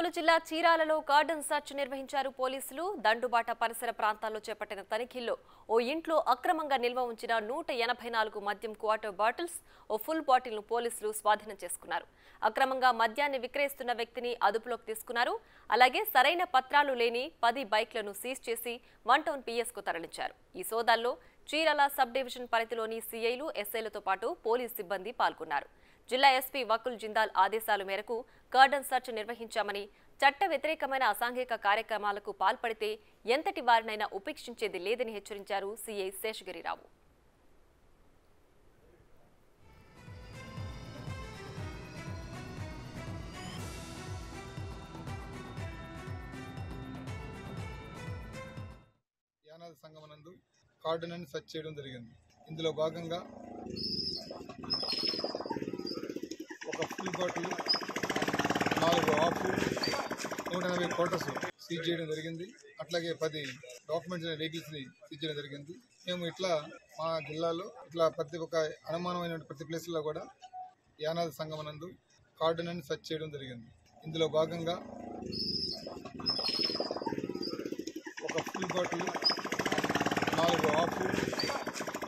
ఒంగోలు జిల్లా చీరాలలో garden search నిర్వహించారు పోలీసులు. దండుబాట పరిసర ప్రాంతాల్లో చేపట్టిన తనిఖీల్లో ఓ ఇంట్లో అక్రమంగా నిల్వ ఉంచిన 184 మద్యం క్వార్టర్ బాటిల్స్, ఓ ఫుల్ బాటిల్ ను పోలీసులు స్వాధీనం చేసుకున్నారు. అక్రమంగా మద్యాన్ని విక్రయిస్తున్న వ్యక్తిని అదుపులోకి తీసుకున్నారు. అలాగే సరైన పత్రాలు లేని 10 బైక్లను సీజ్ చేసి 1 టౌన్ పిఎస్ కు తరలించారు. ఈ సోదాల్లో చీరాల సబ్ డివిజన్ పరిధిలోని సీఐలు, ఎస్ఐలతో పాటు పోలీస్ సిబ్బంది పాల్గొన్నారు. జిల్లా ఎస్పీ వకుల్ జిందాల్ ఆదేశాల మేరకు గార్డెన్ సర్చ్ నిర్వహించామని, చట్ట వ్యతిరేకమైన అసాంఘిక కార్యక్రమాలకు పాల్పడితే ఎంతటి వారినైనా ఉపేక్షించేది లేదని హెచ్చరించారు సీఐ శేషగిరిరావు. యానాది సంగమనందు గార్డెన్ సర్చ్ చేయడం జరిగింది. ఇందులో భాగంగా ఒక full bottle, 4 half, 180 quarters seize చేయడం జరిగింది. అట్లాగే 10 డాక్యుమెంట్స్ అండ్ వెహికల్స్ ని సీజ్ చేయడం జరిగింది. మేము ఇట్లా మా జిల్లాలో ఇట్లా ప్రతి ఒక్క అనుమానమైన ప్రతి ప్లేస్ లో కూడా యానాది సంగమనందు గార్డెన్ సర్చ్ చేయడం జరిగింది. ఇందులో భాగంగా ఒక full bottle, 4 half,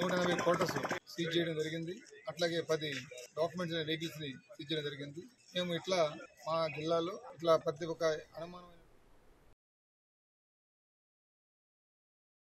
180 quarters seize చేయడం జరిగింది. అట్లాగే 10 డాక్యుమెంట్స్ అండ్ వెహికల్స్ ని సీజ్ చేయడం జరిగింది. మేము ఇట్లా మా జిల్లాలో ఇట్లా ప్రతి ఒక్క అనుమానమైన